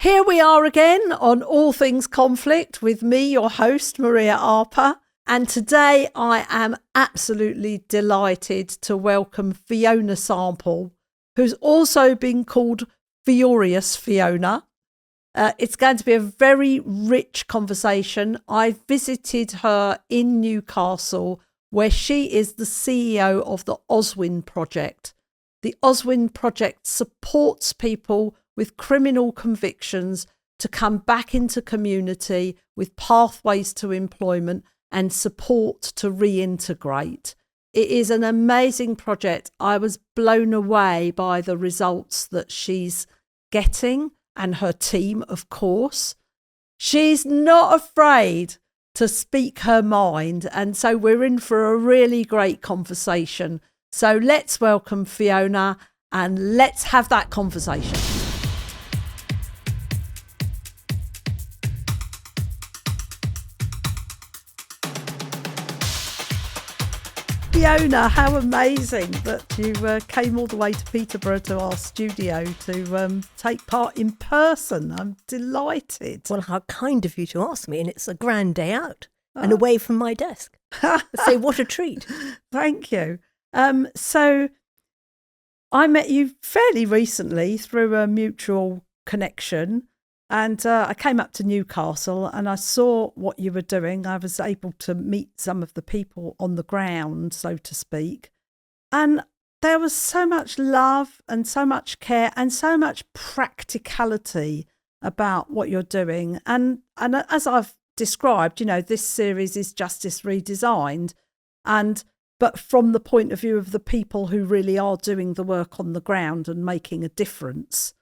Here we are again on All Things Conflict with me, your host, Maria Arper. And today I am absolutely delighted to welcome Fiona Sample, who's also been called Furious Fiona. It's going to be a very rich conversation. I visited her in Newcastle, where she is the CEO of the Oswin Project. The Oswin Project supports people with criminal convictions to come back into community with pathways to employment and support to reintegrate. It is an amazing project. I was blown away by the results that she's getting, and her team, of course. She's not afraid to speak her mind, and so we're in for a really great conversation. So let's welcome Fiona and let's have that conversation. Fiona, how amazing that you came all the way to Peterborough to our studio to take part in person. I'm delighted. Well, how kind of you to ask me, and it's a grand day out and away from my desk. So what a treat. Thank you. So I met you fairly recently through a mutual connection, and I came up to Newcastle and I saw what you were doing. I was able to meet some of the people on the ground, so to speak. And there was so much love and so much care and so much practicality about what you're doing. And as I've described, you know, this series is Justice Redesigned, but from the point of view of the people who really are doing the work on the ground and making a difference.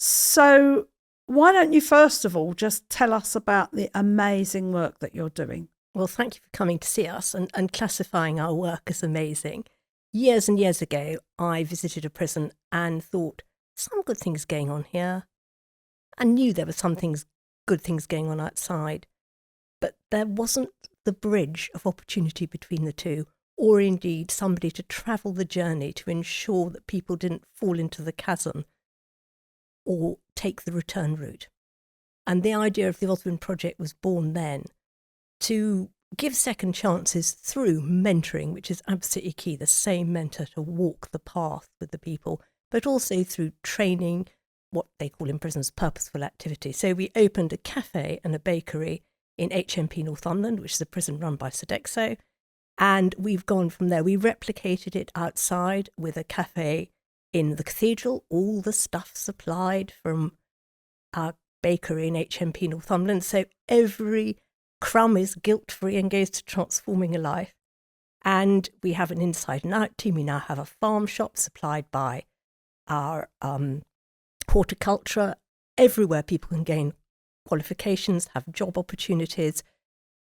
So why don't you first of all just tell us about the amazing work that you're doing? Well, thank you for coming to see us and classifying our work as amazing. Years and years ago, I visited a prison and thought, some good things going on here. I knew there were good things going on outside, but there wasn't the bridge of opportunity between the two, or indeed somebody to travel the journey to ensure that people didn't fall into the chasm or take the return route. And the idea of the Oswin Project was born then to give second chances through mentoring, which is absolutely key, the same mentor to walk the path with the people, but also through training, what they call in prisons purposeful activity. So we opened a café and a bakery in HMP Northumberland, which is a prison run by Sodexo, and we've gone from there. We replicated it outside with a café in the cathedral, all the stuff supplied from our bakery in HMP Northumberland. So every crumb is guilt-free and goes to transforming a life. And we have an inside and out team. We now have a farm shop supplied by our horticulture. Everywhere people can gain qualifications, have job opportunities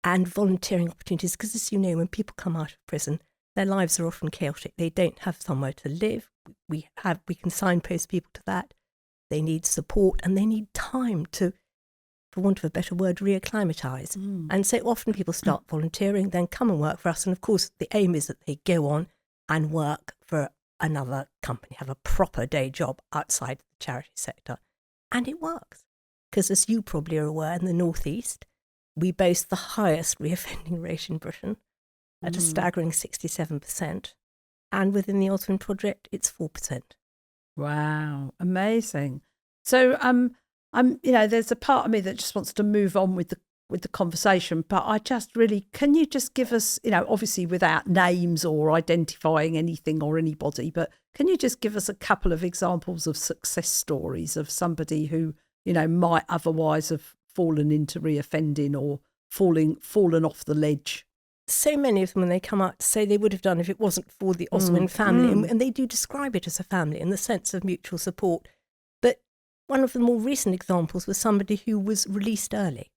and volunteering opportunities. Because as you know, when people come out of prison, their lives are often chaotic. They don't have somewhere to live. We can signpost people to that. They need support and they need time to, for want of a better word, reacclimatise. And so often people start volunteering, then come and work for us. And of course, the aim is that they go on and work for another company, have a proper day job outside the charity sector. And it works. Because as you probably are aware, in the North East, we boast the highest reoffending rate in Britain at a staggering 67%. And within the Oswin Project, it's 4%. Wow, amazing. So there's a part of me that just wants to move on with the conversation, but I just really, can you just give us, obviously without names or identifying anything or anybody, but can you just give us a couple of examples of success stories of somebody who, might otherwise have fallen into reoffending or fallen off the ledge? So many of them, when they come out, say they would have done if it wasn't for the Oswin family. And they do describe it as a family in the sense of mutual support. But one of the more recent examples was somebody who was released early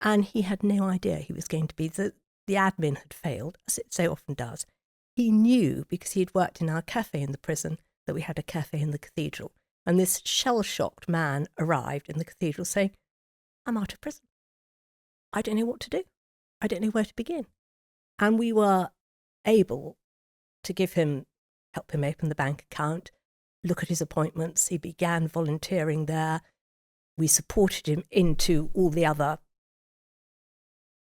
and he had no idea he was going to be, the admin had failed, as it so often does. He knew, because he had worked in our cafe in the prison, that we had a cafe in the cathedral. And this shell-shocked man arrived in the cathedral saying, I'm out of prison. I don't know what to do. I don't know where to begin. And we were able to help him open the bank account, look at his appointments. He began volunteering there. We supported him into all the other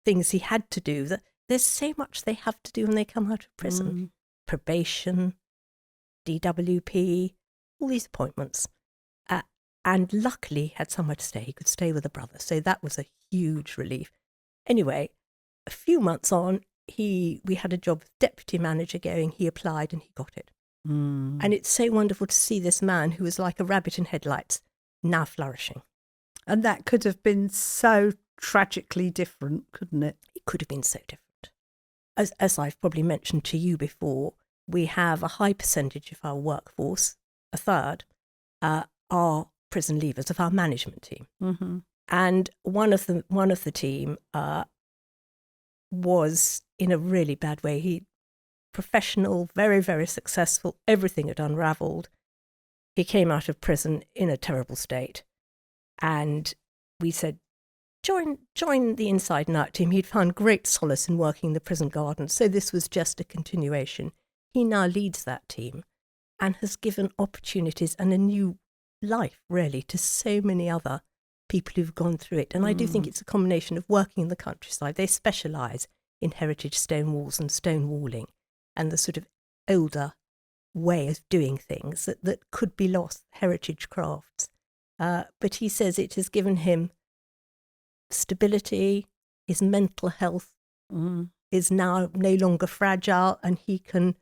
things he had to do. That there's so much they have to do when they come out of prison. Probation, DWP, all these appointments. And luckily he had somewhere to stay. He could stay with a brother. So that was a huge relief. Anyway, a few months on, we had a job as deputy manager going. He applied and he got it. And it's so wonderful to see this man who was like a rabbit in headlights now flourishing. And that could have been so tragically different, couldn't it? It could have been so different. As I've probably mentioned to you before, we have a high percentage of our workforce, a third, are prison leavers of our management team. Mm-hmm. And one of the team was in a really bad way. He professional, very, very successful, everything had unravelled. He came out of prison in a terrible state. And we said, join the Inside and Out team. He'd found great solace in working in the prison garden. So this was just a continuation. He now leads that team and has given opportunities and a new life, really, to so many other people who've gone through it. And I do think it's a combination of working in the countryside. They specialise in heritage stone walls and stone walling and the sort of older way of doing things that could be lost, heritage crafts. But he says it has given him stability, his mental health is now no longer fragile, and he can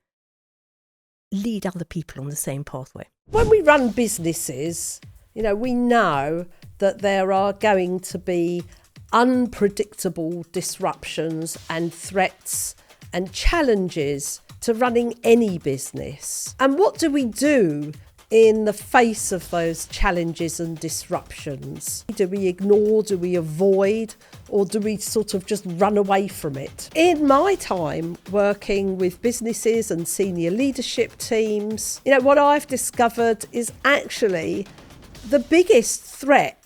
lead other people on the same pathway. When we run businesses, we know that there are going to be unpredictable disruptions and threats and challenges to running any business. And what do we do in the face of those challenges and disruptions? Do we ignore, do we avoid, or do we sort of just run away from it? In my time working with businesses and senior leadership teams, what I've discovered is actually the biggest threat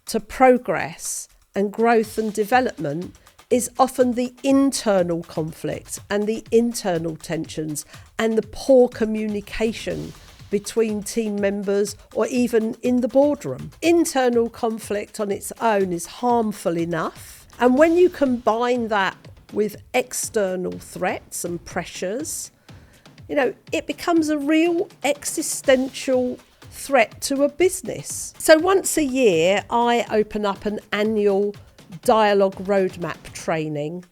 to progress and growth and development is often the internal conflict and the internal tensions and the poor communication between team members or even in the boardroom. Internal conflict on its own is harmful enough. And when you combine that with external threats and pressures, it becomes a real existential threat to a business. So once a year, I open up an annual dialogue roadmap training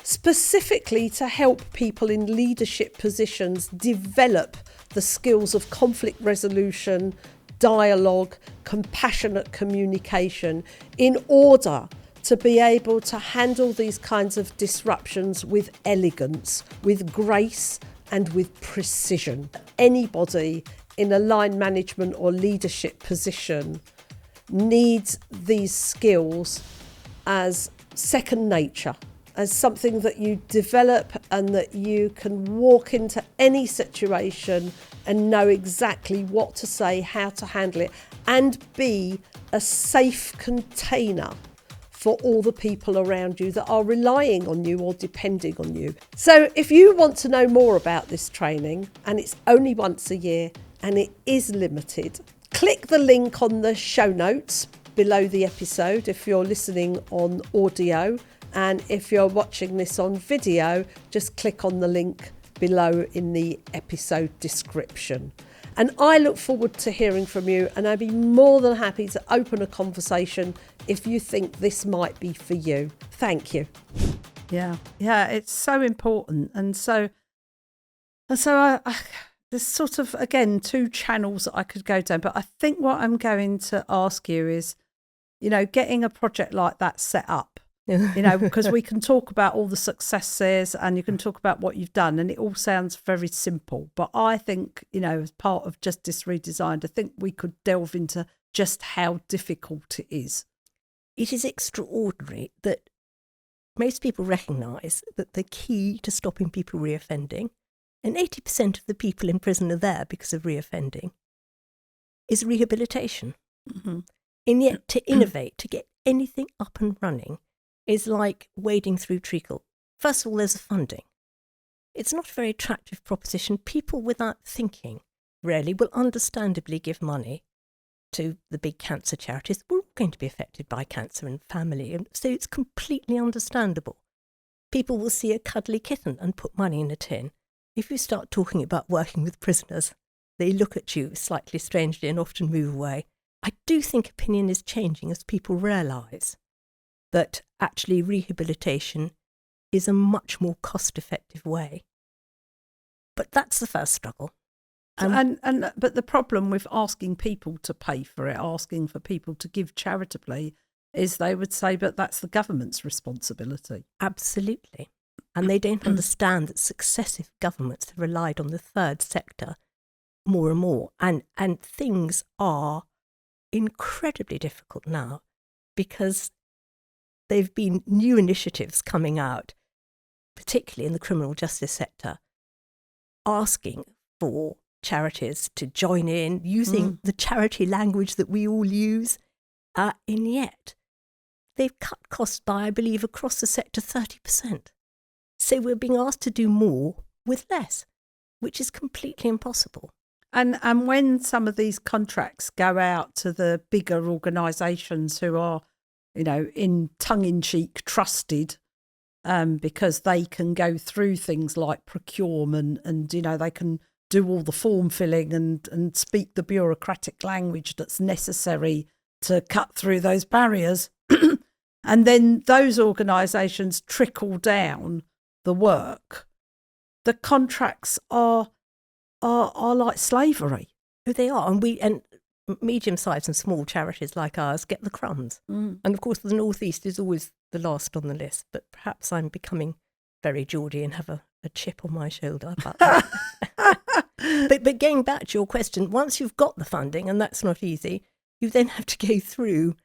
specifically to help people in leadership positions develop the skills of conflict resolution, dialogue, compassionate communication in order to be able to handle these kinds of disruptions with elegance, with grace and with precision. Anybody in a line management or leadership position needs these skills as second nature, as something that you develop and that you can walk into any situation and know exactly what to say, how to handle it, and be a safe container for all the people around you that are relying on you or depending on you. So if you want to know more about this training, and it's only once a year and it is limited, click the link on the show notes below the episode if you're listening on audio. And if you're watching this on video, just click on the link below in the episode description. And I look forward to hearing from you, and I'd be more than happy to open a conversation if you think this might be for you. Thank you. Yeah, it's so important. And so I there's sort of, again, two channels that I could go down. But I think what I'm going to ask you is, getting a project like that set up. Because we can talk about all the successes and you can talk about what you've done, and it all sounds very simple. But I think, as part of Justice Redesigned, I think we could delve into just how difficult it is. It is extraordinary that most people recognise that the key to stopping people reoffending, and 80% of the people in prison are there because of reoffending, is rehabilitation. Mm-hmm. And yet to innovate, to get anything up and running, is like wading through treacle. First of all, there's the funding. It's not a very attractive proposition. People, without thinking, rarely will understandably give money to the big cancer charities. We're all going to be affected by cancer and family, and so it's completely understandable. People will see a cuddly kitten and put money in a tin. If you start talking about working with prisoners, they look at you slightly strangely and often move away. I do think opinion is changing as people realise that actually rehabilitation is a much more cost-effective way. But that's the first struggle. But the problem with asking people to pay for it, asking for people to give charitably, is they would say, but that's the government's responsibility. Absolutely. And they don't understand that successive governments have relied on the third sector more and more. And things are incredibly difficult now because there've been new initiatives coming out, particularly in the criminal justice sector, asking for charities to join in, using the charity language that we all use. And yet, they've cut costs by, I believe, across the sector 30%. So we're being asked to do more with less, which is completely impossible. And when some of these contracts go out to the bigger organisations who are, in tongue-in-cheek trusted, because they can go through things like procurement and, they can do all the form filling and speak the bureaucratic language that's necessary to cut through those barriers. And then those organisations trickle down the work. The contracts are like slavery. Oh, they are. And medium-sized and small charities like ours get the crumbs. And of course, the North East is always the last on the list. But perhaps I'm becoming very Geordie and have a chip on my shoulder about that. But going back to your question, once you've got the funding, and that's not easy, you then have to go through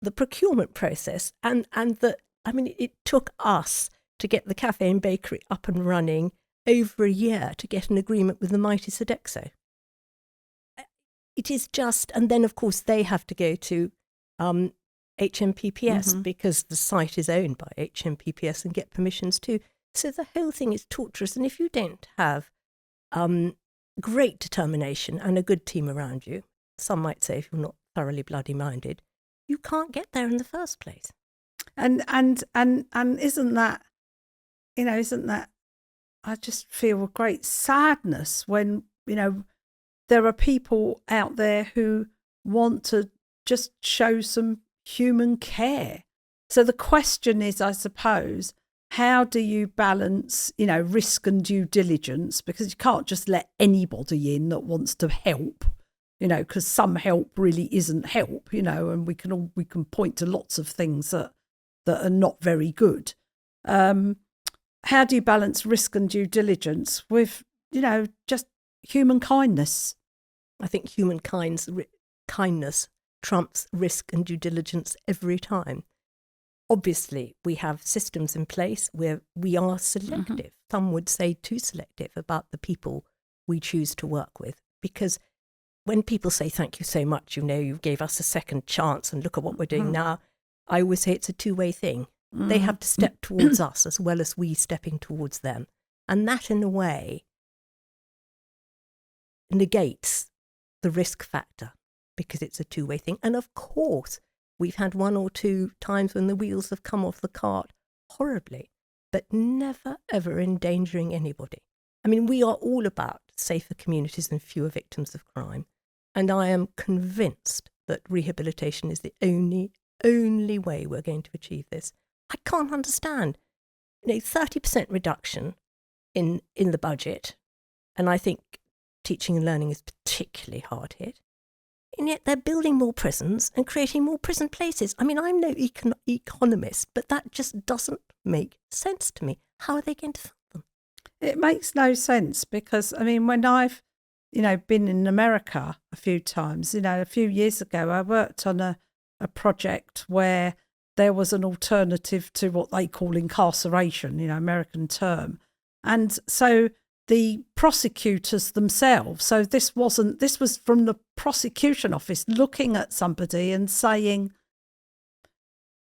the procurement process. It took us to get the café and bakery up and running over a year to get an agreement with the mighty Sodexo. It is just, and then of course they have to go to HMPPS because the site is owned by HMPPS and get permissions too. So the whole thing is torturous. And if you don't have great determination and a good team around you, some might say if you're not thoroughly bloody minded, you can't get there in the first place. And isn't that, I just feel a great sadness when, there are people out there who want to just show some human care. So the question is, I suppose, how do you balance, risk and due diligence? Because you can't just let anybody in that wants to help, because some help really isn't help, and we can point to lots of things that are not very good. How do you balance risk and due diligence with, just human kindness? I think human kindness trumps risk and due diligence every time. Obviously, we have systems in place where we are selective. Some would say too selective about the people we choose to work with. Because when people say, thank you so much, you gave us a second chance and look at what we're doing now, I always say it's a two-way thing. They have to step towards us as well as we stepping towards them. And that, in a way, negates the risk factor because it's a two-way thing. And of course, we've had one or two times when the wheels have come off the cart horribly, but never, ever endangering anybody. I mean, we are all about safer communities and fewer victims of crime. And I am convinced that rehabilitation is the only way we're going to achieve this. I can't understand, 30% reduction in the budget. And I think teaching and learning is particularly hard hit. And yet they're building more prisons and creating more prison places. I mean, I'm no economist, but that just doesn't make sense to me. How are they going to fund them? It makes no sense because, when I've, been in America a few times, a few years ago, I worked on a project where there was an alternative to what they call incarceration, American term. And so the prosecutors themselves, so this was from the prosecution office looking at somebody and saying,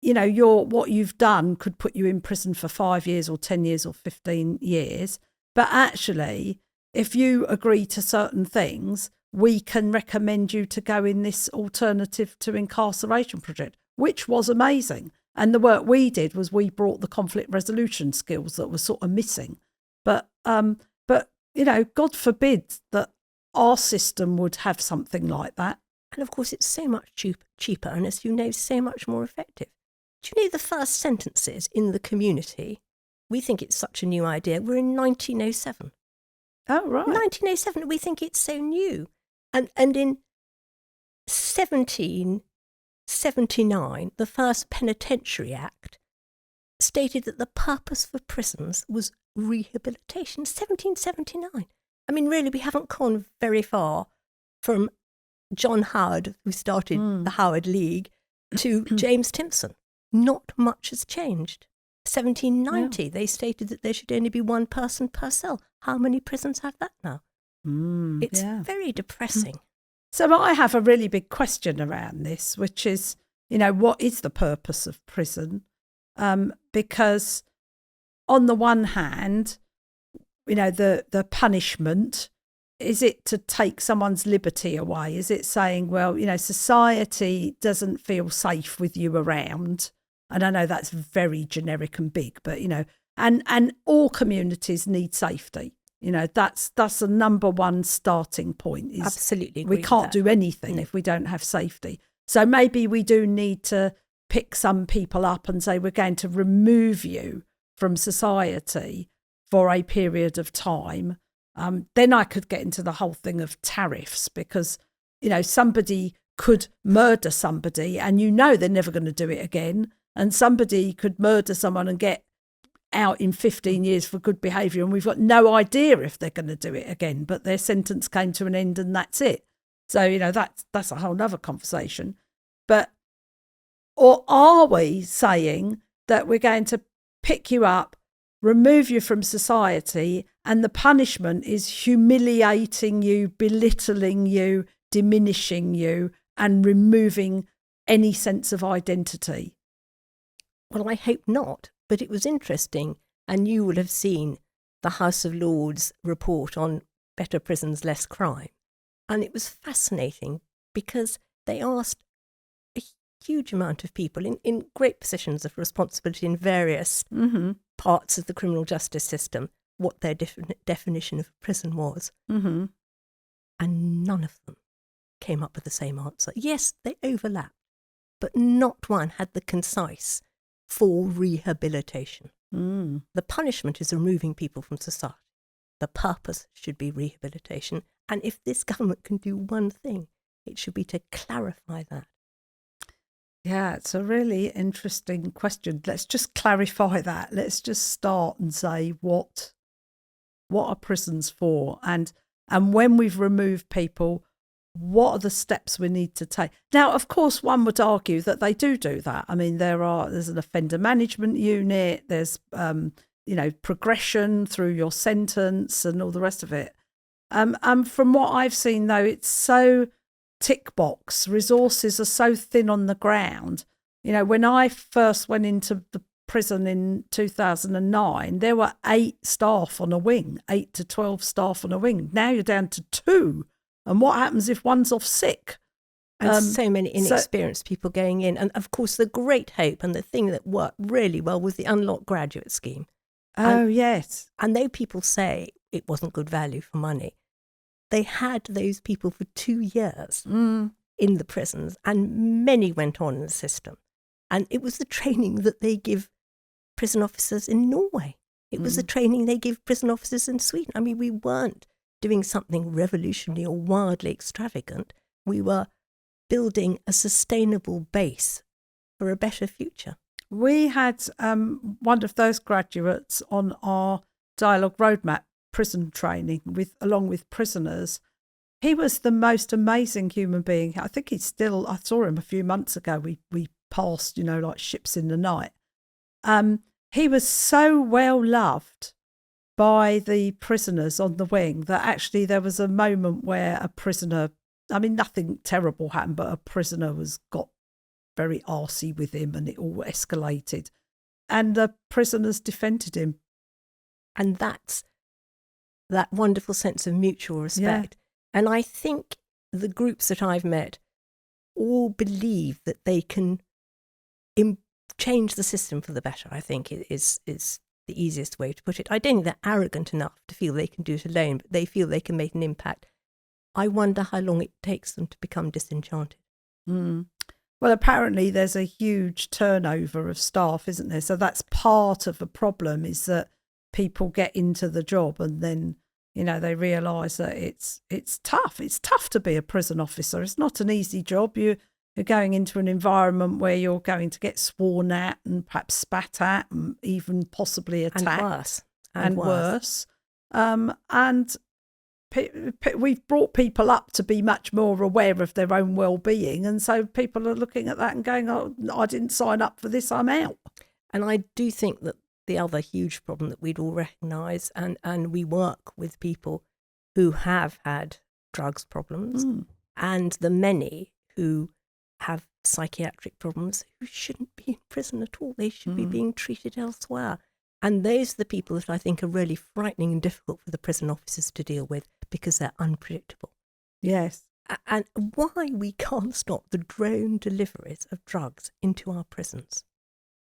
what you've done could put you in prison for 5 years or 10 years or 15 years. But actually, if you agree to certain things, we can recommend you to go in this alternative to incarceration project, which was amazing. And the work we did was we brought the conflict resolution skills that were sort of missing. But God forbid that our system would have something like that. And of course, it's so much cheaper and, as you know, so much more effective. Do you know the first sentences in the community? We think it's such a new idea. We're in 1907. Oh, right. 1907, we think it's so new. And in 1779, the first Penitentiary Act stated that the purpose for prisons was rehabilitation. 1779. I mean, really, we haven't gone very far from John Howard, who started the Howard League, to James Timpson. Not much has changed. 1790, they stated that there should only be one person per cell. How many prisons have that now? It's very depressing. So I have a really big question around this, which is, what is the purpose of prison? Because on the one hand, the punishment, is it to take someone's liberty away? Is it saying, well, society doesn't feel safe with you around? And I know that's very generic and big, but, and all communities need safety. That's the number one starting point. Is absolutely we can't do anything if we don't have safety. So maybe we do need to pick some people up and say, we're going to remove you from society for a period of time. Then I could get into the whole thing of tariffs, because, somebody could murder somebody and they're never going to do it again. And somebody could murder someone and get out in 15 years for good behaviour, and we've got no idea if they're going to do it again, but their sentence came to an end and that's it. So, that's a whole other conversation. Or are we saying that we're going to pick you up, remove you from society, and the punishment is humiliating you, belittling you, diminishing you, and removing any sense of identity? Well, I hope not, but it was interesting, and you will have seen the House of Lords report on Better Prisons, Less Crime. And it was fascinating because they asked a huge amount of people in great positions of responsibility in various parts of the criminal justice system what their definition of prison was. Mm-hmm. And none of them came up with the same answer. Yes, they overlapped, but not one had the concise for rehabilitation. The punishment is removing people from society. The purpose should be rehabilitation. And if this government can do one thing, it should be to clarify that. Yeah, it's a really interesting question. Let's just clarify that. Let's just start and say what are prisons for? And when we've removed people, what are the steps we need to take? Now, of course, one would argue that they do that. I mean, there's an offender management unit, there's progression through your sentence and all the rest of it. From what I've seen, though, it's so tick box. Resources are so thin on the ground. When I first went into the prison in 2009, there were 8 staff on a wing, 8 to 12 staff on a wing. Now you're down to 2. And what happens if one's off sick? And so many inexperienced people going in. And of course, the great hope and the thing that worked really well was the unlocked graduate scheme. Yes. And though people say it wasn't good value for money, they had those people for 2 years in the prisons, and many went on in the system. And it was the training that they give prison officers in Norway. It was the training they give prison officers in Sweden. I mean, we weren't doing something revolutionary or wildly extravagant. We were building a sustainable base for a better future. We had one of those graduates on our Dialogue Roadmap prison training along with prisoners. He was the most amazing human being. I think he's still, I saw him a few months ago. We passed, like ships in the night. He was so well loved by the prisoners on the wing that actually there was a moment where a prisoner, I mean, nothing terrible happened, but a prisoner got very arsey with him and it all escalated. And the prisoners defended him. And that's that wonderful sense of mutual respect. And I think the groups that I've met all believe that they can change the system for the better, I think is the easiest way to put it. I don't think they're arrogant enough to feel they can do it alone, but they feel they can make an impact. I wonder how long it takes them to become disenchanted. Mm. Well, apparently there's a huge turnover of staff, isn't there? So that's part of the problem, is that people get into the job and then, you know, they realise that it's tough. It's tough to be a prison officer. It's not an easy job. You're going into an environment where you're going to get sworn at and perhaps spat at and even possibly attacked. And worse. And we've brought people up to be much more aware of their own well-being. And so people are looking at that and going, oh, I didn't sign up for this, I'm out. And I do think that the other huge problem that we'd all recognise, and we work with people who have had drugs problems and the many who have psychiatric problems who shouldn't be in prison at all. They should be being treated elsewhere. And those are the people that I think are really frightening and difficult for the prison officers to deal with because they're unpredictable. Yes. And why we can't stop the drone deliveries of drugs into our prisons.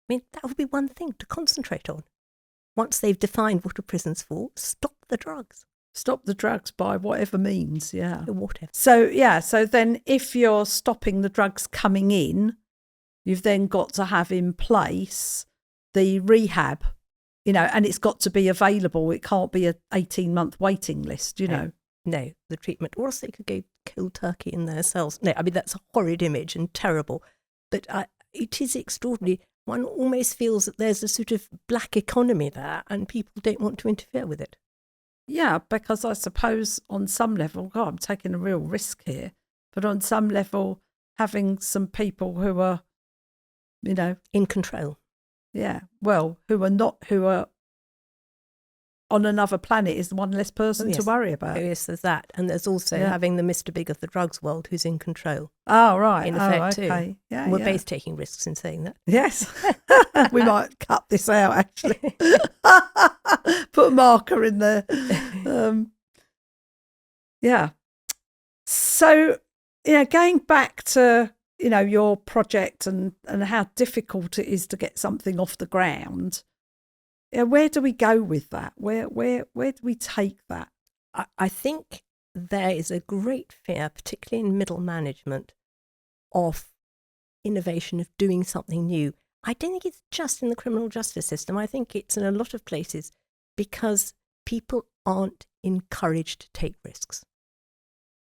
I mean, that would be one thing to concentrate on. Once they've defined what a prison's for, stop the drugs. Stop the drugs by whatever means, yeah. Whatever. So then if you're stopping the drugs coming in, you've then got to have in place the rehab, you know, and it's got to be available. It can't be a 18-month waiting list, you know. No, the treatment. Or else they could go kill turkey in their cells. No, I mean, that's a horrid image and terrible. But it is extraordinary. One almost feels that there's a sort of black economy there and people don't want to interfere with it. Yeah, because I suppose on some level, God, I'm taking a real risk here, but on some level, having some people who are, you know, in control. Yeah, well, who are on another planet is one less person to worry about. Oh, yes, there's that. And there's also having the Mr. Big of the drugs world who's in control. Oh, right. In effect, okay. too. Yeah, we're both taking risks in saying that. Yes. We might cut this out, actually. Put a marker in there. Yeah. So, you know, going back to, you know, your project and how difficult it is to get something off the ground. Yeah, where do we go with that? Where do we take that? I think there is a great fear, particularly in middle management, of innovation, of doing something new. I don't think it's just in the criminal justice system. I think it's in a lot of places because people aren't encouraged to take risks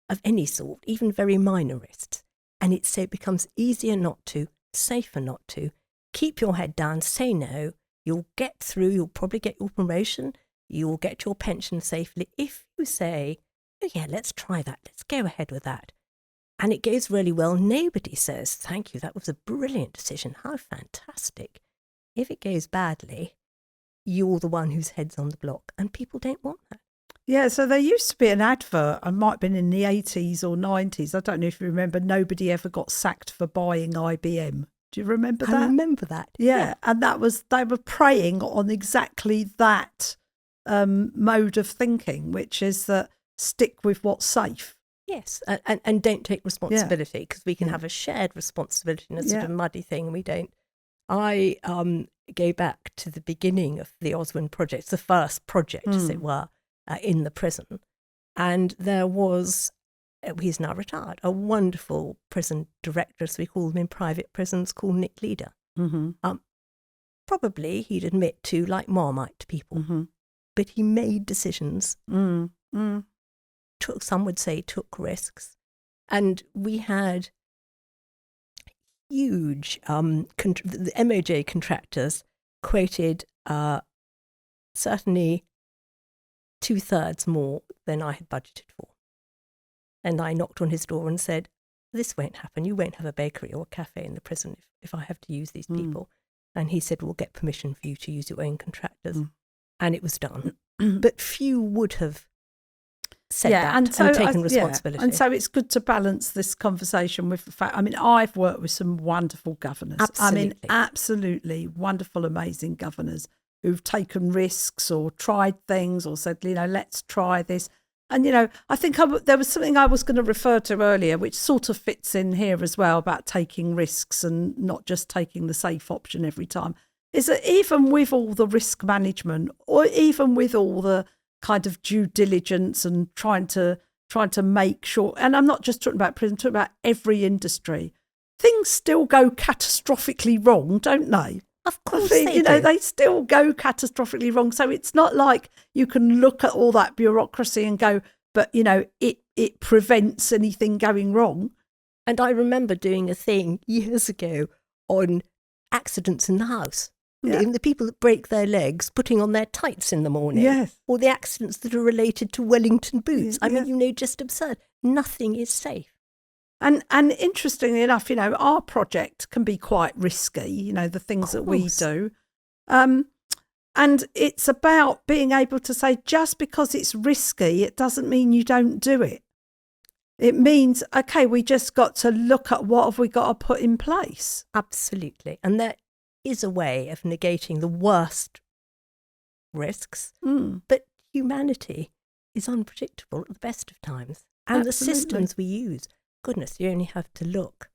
of any sort, even very minor risks. And it becomes easier not to, safer not to. Keep your head down, say no. You'll get through, you'll probably get your promotion, you'll get your pension safely. If you say, oh yeah, let's try that, let's go ahead with that. And it goes really well, nobody says, thank you, that was a brilliant decision, how fantastic. If it goes badly, you're the one whose head's on the block, and people don't want that. Yeah, so there used to be an advert, I might have been in the 80s or 90s, I don't know if you remember, nobody ever got sacked for buying IBM. Do you remember that? I remember that. Yeah, and they were preying on exactly that mode of thinking, which is that stick with what's safe. Yes, and don't take responsibility, because we can have a shared responsibility in a sort of muddy thing, and we don't. I go back to the beginning of the Oswin Project, the first project, as it were, in the prison. And there was, he's now retired, a wonderful prison director, as we call them in private prisons, called Nick Leader. Mm-hmm. Probably, he'd admit to, like Marmite to people, but he made decisions, some would say took risks. And we had huge, the MOJ contractors quoted certainly 2/3 more than I had budgeted for. And I knocked on his door and said, this won't happen. You won't have a bakery or a cafe in the prison if I have to use these people. And he said, we'll get permission for you to use your own contractors. And it was done. But few would have said that and taken responsibility. And so it's good to balance this conversation with the fact, I mean, I've worked with some wonderful governors. Absolutely. I mean, absolutely wonderful, amazing governors who've taken risks or tried things or said, let's try this. And, I think there was something I was going to refer to earlier, which sort of fits in here as well, about taking risks and not just taking the safe option every time, is that even with all the risk management, or even with all the kind of due diligence and trying to make sure, and I'm not just talking about prison, I'm talking about every industry, things still go catastrophically wrong, don't they? Of course they do. They still go catastrophically wrong. So it's not like you can look at all that bureaucracy and go, but, it prevents anything going wrong. And I remember doing a thing years ago on accidents in the house. Yeah. The people that break their legs putting on their tights in the morning. Yes. Or the accidents that are related to Wellington boots. I Yes. mean, just absurd. Nothing is safe. And interestingly enough, our project can be quite risky, the things that we do. And it's about being able to say, just because it's risky, it doesn't mean you don't do it. It means, okay, we just got to look at what have we got to put in place. Absolutely. And there is a way of negating the worst risks, but humanity is unpredictable at the best of times. And Absolutely. The systems we use, goodness, you only have to look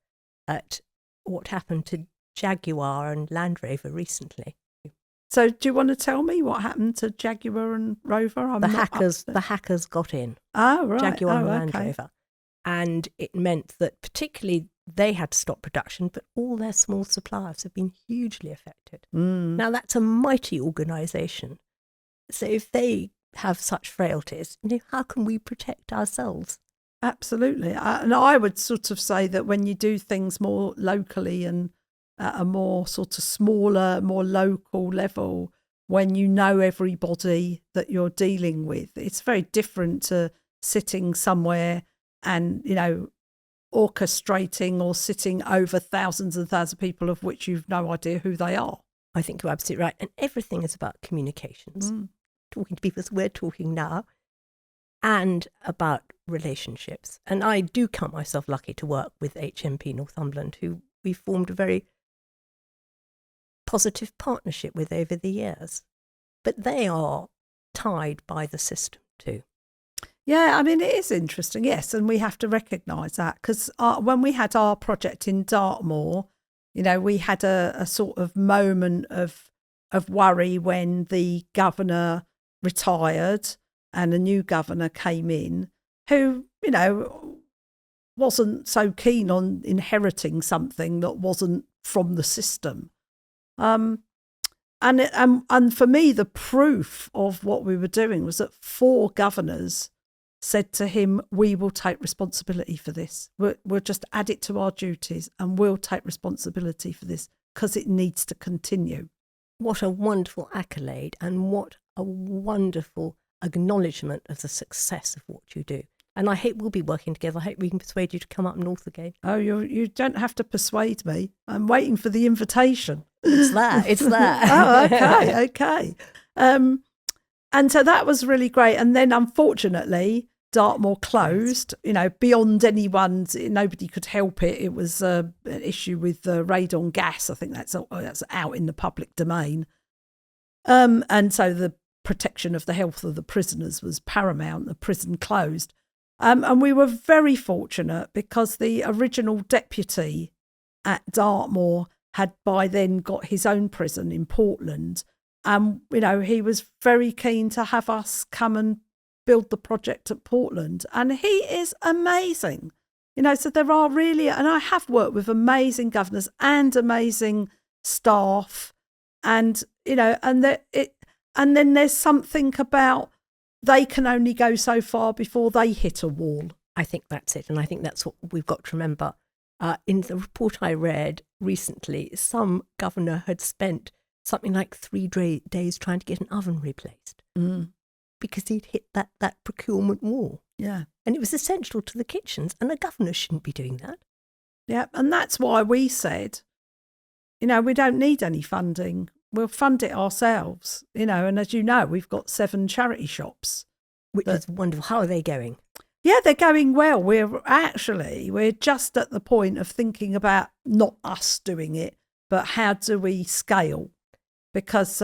at what happened to Jaguar and Land Rover recently. So do you want to tell me what happened to Jaguar and Rover? The hackers got in. Oh, right. Jaguar and Land okay. Rover. And it meant that particularly they had to stop production, but all their small suppliers have been hugely affected. Now, that's a mighty organisation. So if they have such frailties, how can we protect ourselves? Absolutely. And I would sort of say that when you do things more locally and at a more sort of smaller, more local level, when you know everybody that you're dealing with, it's very different to sitting somewhere and, orchestrating or sitting over thousands and thousands of people of which you've no idea who they are. I think you're absolutely right. And everything is about communications, talking to people as we're talking now, and about relationships. And I do count myself lucky to work with HMP Northumberland, who we formed a very positive partnership with over the years. But they are tied by the system too. Yeah, I mean, it is interesting, yes, and we have to recognise that, because when we had our project in Dartmoor, we had a sort of moment of worry when the governor retired and a new governor came in who, wasn't so keen on inheriting something that wasn't from the system. And for me, the proof of what we were doing was that 4 governors said to him, we will take responsibility for this. We'll just add it to our duties and we'll take responsibility for this because it needs to continue. What a wonderful accolade and what a wonderful acknowledgement of the success of what you do. And I hope we'll be working together. I hope we can persuade you to come up north again. Oh, you don't have to persuade me. I'm waiting for the invitation. It's there. Oh, okay. And so that was really great. And then, unfortunately, Dartmoor closed. Beyond anyone's, nobody could help it. It was an issue with radon gas. I think that's out in the public domain. And so the protection of the health of the prisoners was paramount. The prison closed. And we were very fortunate because the original deputy at Dartmoor had by then got his own prison in Portland. He was very keen to have us come and build the project at Portland. And he is amazing. So there are really, and I have worked with amazing governors and amazing staff. And, and then there's something about they can only go so far before they hit a wall. I think that's it. And I think that's what we've got to remember. In the report I read recently, some governor had spent something like 3 days trying to get an oven replaced because he'd hit that procurement wall. Yeah. And it was essential to the kitchens, and a governor shouldn't be doing that. Yeah, and that's why we said, we don't need any funding. We'll fund it ourselves, and as you know, we've got 7 charity shops. Which is wonderful. How are they going? Yeah, they're going well. We're just at the point of thinking about not us doing it, but how do we scale? Because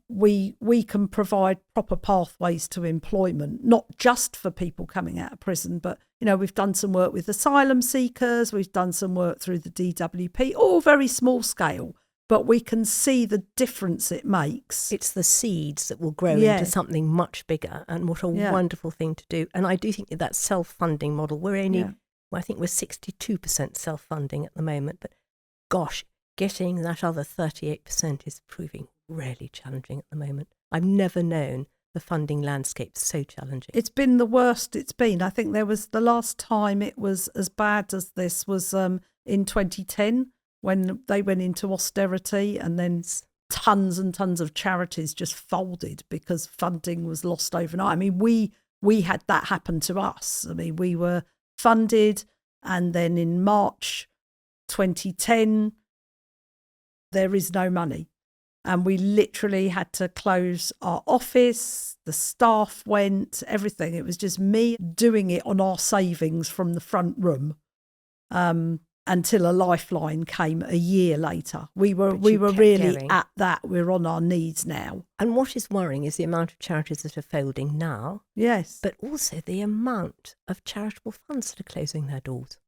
we can provide proper pathways to employment, not just for people coming out of prison, but, we've done some work with asylum seekers, we've done some work through the DWP, all very small scale, but we can see the difference it makes. It's the seeds that will grow into something much bigger, and what a wonderful thing to do. And I do think that self-funding model, I think we're 62% self-funding at the moment, but gosh, getting that other 38% is proving really challenging at the moment. I've never known the funding landscape so challenging. It's been the worst it's been. I think the last time it was as bad as this was in 2010 when they went into austerity, and then tons and tons of charities just folded because funding was lost overnight. I mean, we had that happen to us. I mean, we were funded, and then in March 2010, there is no money. And we literally had to close our office, the staff went, everything. It was just me doing it on our savings from the front room until a lifeline came a year later. We were really going at that. We're on our knees now. And what is worrying is the amount of charities that are folding now. Yes. But also the amount of charitable funds that are closing their doors.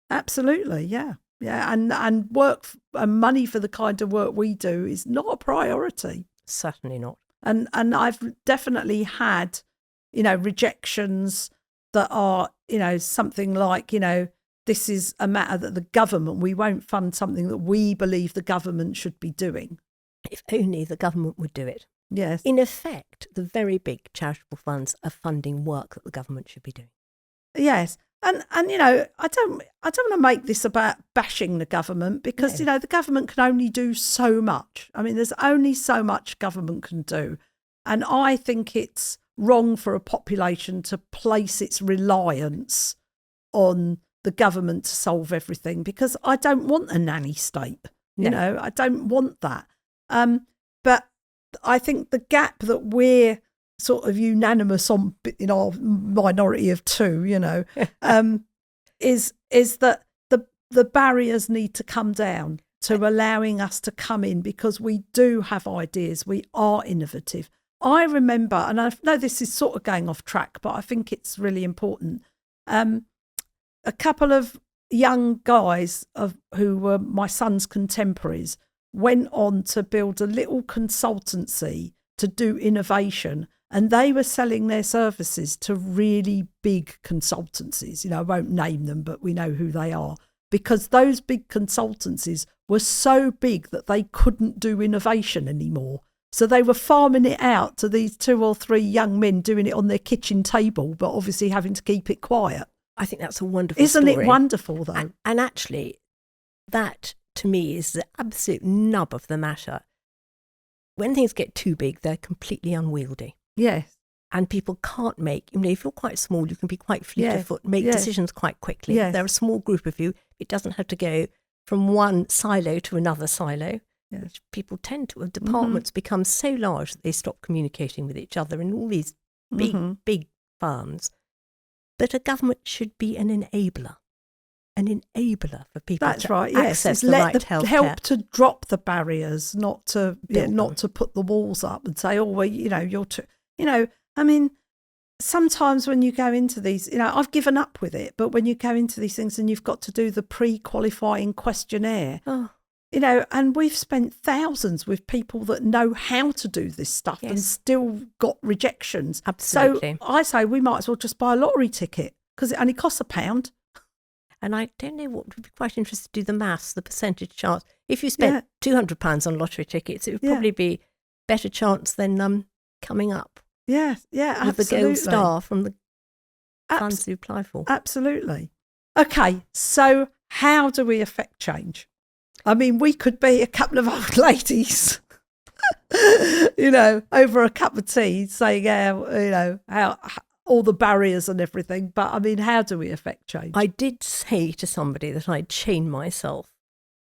Absolutely, yeah. Yeah, and work and money for the kind of work we do is not a priority. Certainly not. And I've definitely had, rejections that are, something like, this is a matter that the government, we won't fund something that we believe the government should be doing. If only the government would do it. Yes. In effect, the very big charitable funds are funding work that the government should be doing. Yes. And I don't want to make this about bashing the government because, the government can only do so much. I mean, there's only so much government can do. And I think it's wrong for a population to place its reliance on the government to solve everything, because I don't want a nanny state. I don't want that. But I think the gap that we're sort of unanimous on in our minority of two, is that the barriers need to come down to allowing us to come in, because we do have ideas, we are innovative. I remember, and I know this is sort of going off track, but I think it's really important. A couple of young guys who were my son's contemporaries went on to build a little consultancy to do innovation. And they were selling their services to really big consultancies. I won't name them, but we know who they are. Because those big consultancies were so big that they couldn't do innovation anymore. So they were farming it out to these 2 or 3 young men doing it on their kitchen table, but obviously having to keep it quiet. I think that's a wonderful story. Isn't it wonderful, though? And actually, that to me is the absolute nub of the matter. When things get too big, they're completely unwieldy. Yes. And people can't make, if you're quite small, you can be quite fleet of foot, make decisions quite quickly. Yes. They're a small group of you. It doesn't have to go from one silo to another silo, which people tend to. Departments become so large that they stop communicating with each other in all these big firms. But a government should be an enabler for people to access the right healthcare. Help to drop the barriers, not to put the walls up and say, you're too... I mean, sometimes when you go into these, I've given up with it, but when you go into these things and you've got to do the pre-qualifying questionnaire, and we've spent thousands with people that know how to do this stuff and still got rejections. Absolutely. So I say we might as well just buy a lottery ticket because it only costs £1. And I don't know what would be quite interested to do the maths, the percentage chance. If you spent £200 on lottery tickets, it would probably be better chance than coming up. Yeah, with the gold star from the funds you apply for. Absolutely. Okay, so how do we affect change? I mean, we could be a couple of old ladies, over a cup of tea saying, how all the barriers and everything. But I mean, how do we affect change? I did say to somebody that I'd chain myself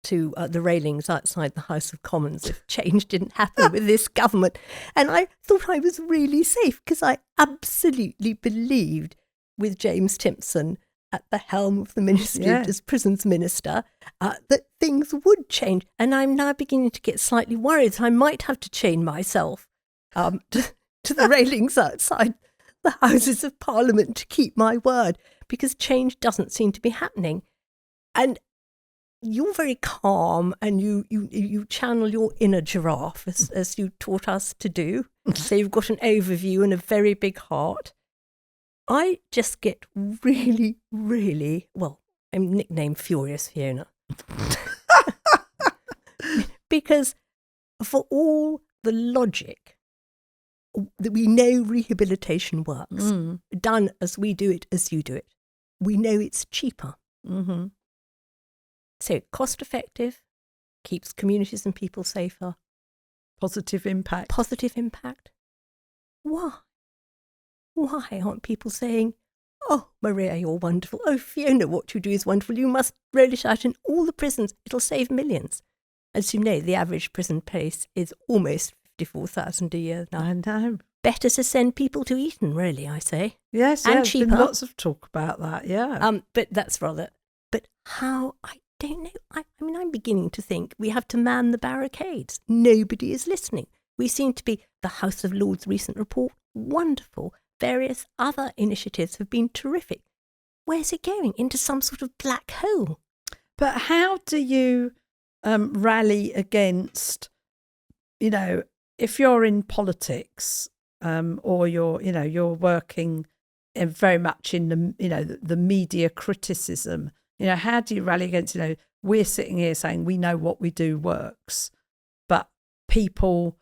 to the railings outside the House of Commons if change didn't happen with this government. And I thought I was really safe because I absolutely believed with James Timpson at the helm of the Ministry Yeah. as Prisons Minister, that things would change. And I'm now beginning to get slightly worried that I might have to chain myself to the railings outside the Houses of Parliament to keep my word, because change doesn't seem to be happening. And you're very calm, and you channel your inner giraffe, as you taught us to do. So you've got an overview and a very big heart. I just get really, really, well, I'm nicknamed Furious Fiona. Because for all the logic that we know rehabilitation works, done as we do it, as you do it, we know it's cheaper. Mm-hmm. So cost effective, keeps communities and people safer. Positive impact. Positive impact. Why? Why aren't people saying, oh, Maria, you're wonderful. Oh, Fiona, what you do is wonderful. You must roll it out in all the prisons. It'll save millions. As you know, the average prison place is almost 54,000 a year now. I know. Better to send people to Eton, really, I say. Yes, and there's cheaper. been lots of talk about that, yeah. But that's rather... But how... I don't know. I mean, I'm beginning to think we have to man the barricades. Nobody is listening. We seem to be... The House of Lords recent report, wonderful. Various other initiatives have been terrific. Where's it going? Into some sort of black hole? But how do you rally against, if you're in politics or you're working very much in the media criticism, how do you rally against, we're sitting here saying we know what we do works, but people,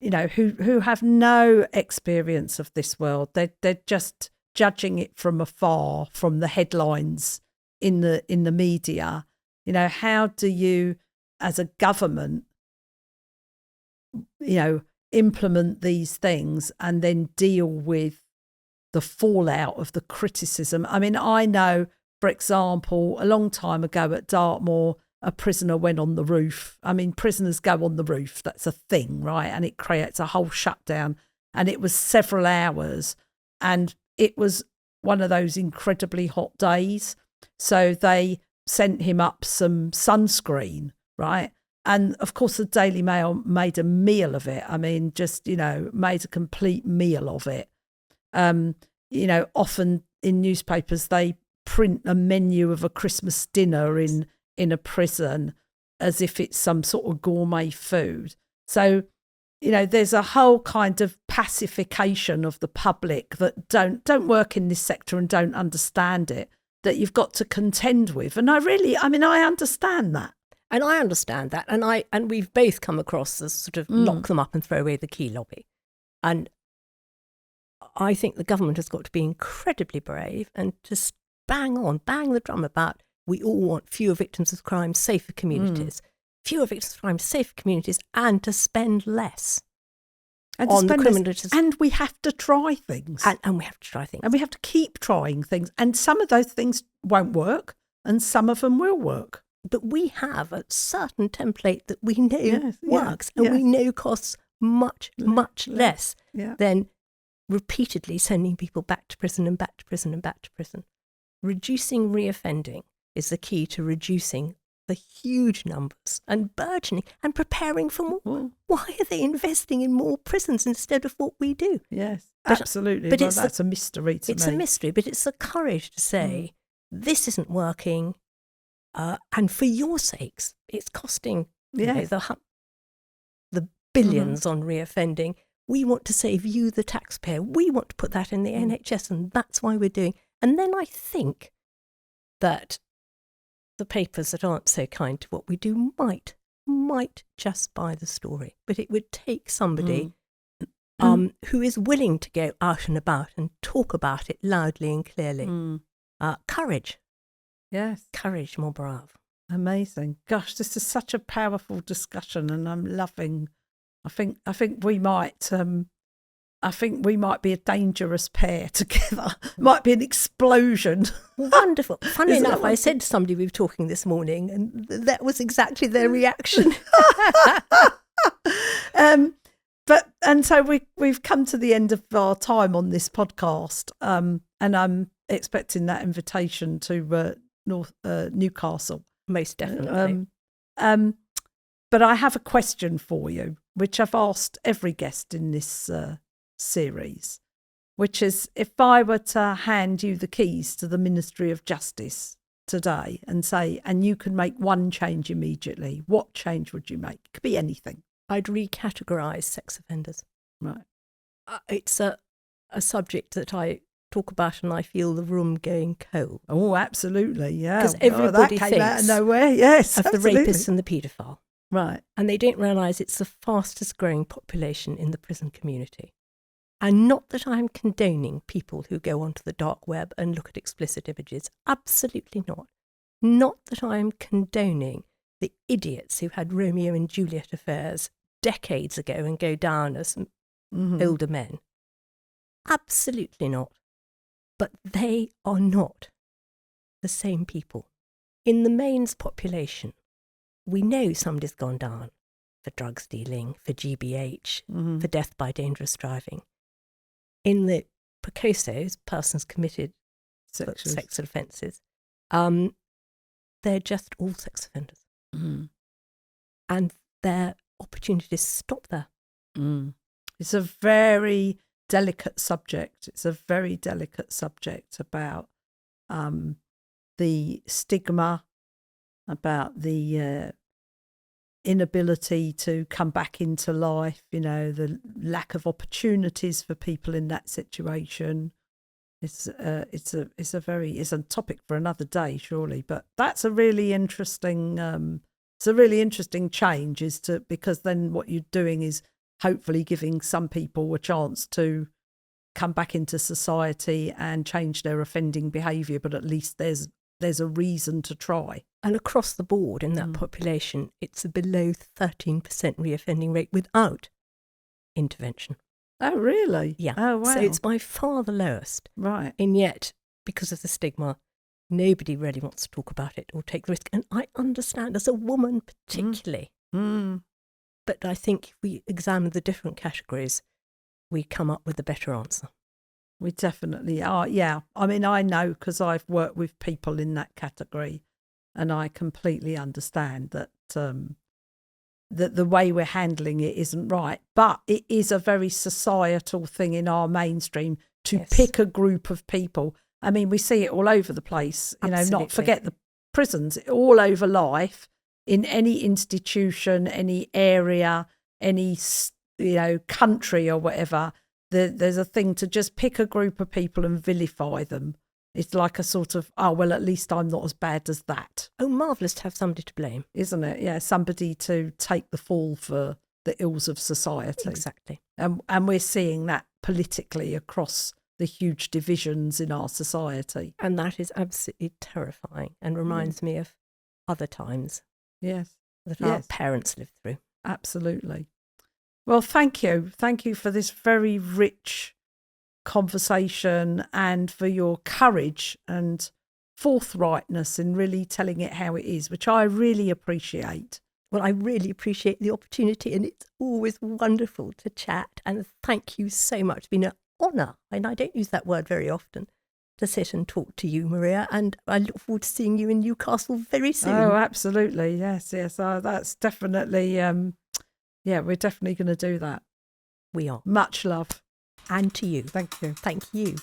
who have no experience of this world, they're just judging it from afar, from the headlines in the media. How do you, as a government, implement these things and then deal with the fallout of the criticism? I mean, I know, for example, a long time ago at Dartmoor, a prisoner went on the roof. I mean, prisoners go on the roof. That's a thing, right? And it creates a whole shutdown. And it was several hours. And it was one of those incredibly hot days. So they sent him up some sunscreen, right? And of course, the Daily Mail made a meal of it. I mean, just, made a complete meal of it. Often in newspapers, they print a menu of a Christmas dinner in a prison as if it's some sort of gourmet food. So, there's a whole kind of pacification of the public that don't work in this sector and don't understand it, that you've got to contend with. And I understand that. And I understand that. And we've both come across this sort of lock them up and throw away the key lobby. And I think the government has got to be incredibly brave and just bang the drum about we all want fewer victims of crime, safer communities. Fewer victims of crime, safer communities, and to spend less on the criminal justice. And we have to try things. And we have to try things. And we have to keep trying things. And some of those things won't work, and some of them will work. But we have a certain template that we know works, and we know costs much less than repeatedly sending people back to prison and back to prison and back to prison. Reducing reoffending is the key to reducing the huge numbers and burgeoning and preparing for more. Why are they investing in more prisons instead of what we do? Yes, absolutely. But that's a mystery to me. It's a mystery, but it's the courage to say, this isn't working, and for your sakes, it's costing the billions on reoffending. We want to save you, the taxpayer. We want to put that in the NHS, and that's why we're doing. And then I think that the papers that aren't so kind to what we do might just buy the story. But it would take somebody who is willing to go out and about and talk about it loudly and clearly. Courage. Yes. Courage, mon brave. Amazing. Gosh, this is such a powerful discussion, and I'm loving. I think we might be a dangerous pair together. Might be an explosion. Wonderful. Funny enough, I said to somebody we were talking this morning, and that was exactly their reaction. So we've come to the end of our time on this podcast, and I'm expecting that invitation to Newcastle. Most definitely. But I have a question for you, which I've asked every guest in this series, which is, if I were to hand you the keys to the Ministry of Justice today and say, and you can make one change immediately, what change would you make? It could be anything. I'd recategorise sex offenders. Right. It's a subject that I talk about and I feel the room going cold. Oh, absolutely, yeah. Because everybody that came out of thinks nowhere, yes, of absolutely. the rapist and the paedophile. Right. And they don't realise it's the fastest growing population in the prison community. And not that I'm condoning people who go onto the dark web and look at explicit images. Absolutely not. Not that I'm condoning the idiots who had Romeo and Juliet affairs decades ago and go down as older men. Absolutely not. But they are not the same people. In the mains population, we know somebody's gone down for drugs dealing, for GBH, for death by dangerous driving. In the POCOSOs, persons committed sexual offences, they're just all sex offenders. And their opportunities stop there. It's a very delicate subject. It's a very delicate subject about the stigma, about the inability to come back into life, the lack of opportunities for people in that situation. It's a topic for another day, surely. But that's a really interesting change, because then what you're doing is hopefully giving some people a chance to come back into society and change their offending behaviour, but at least there's a reason to try. And across the board in that population, it's a below 13% reoffending rate without intervention. Oh, really? Yeah. Oh, wow. So it's by far the lowest. Right. And yet, because of the stigma, nobody really wants to talk about it or take the risk. And I understand, as a woman particularly. But I think if we examine the different categories, we come up with a better answer. We definitely are, yeah. I mean, I know because I've worked with people in that category, and I completely understand that that the way we're handling it isn't right. But it is a very societal thing in our mainstream to pick a group of people. I mean, we see it all over the place, not forget the prisons, all over life, in any institution, any area, any, country or whatever. There's a thing to just pick a group of people and vilify them. It's like a sort of, oh, well, at least I'm not as bad as that. Oh, marvellous to have somebody to blame. Isn't it? Yeah, somebody to take the fall for the ills of society. Exactly. And we're seeing that politically across the huge divisions in our society. And that is absolutely terrifying and reminds me of other times that our parents lived through. Absolutely. Well, thank you. Thank you for this very rich conversation and for your courage and forthrightness in really telling it how it is, which I really appreciate. Well, I really appreciate the opportunity, and it's always wonderful to chat. And thank you so much. It's been an honour, and I don't use that word very often, to sit and talk to you, Maria. And I look forward to seeing you in Newcastle very soon. Oh, absolutely. Yes. That's definitely, we're definitely going to do that. We are. Much love. And to you. Thank you. Thank you.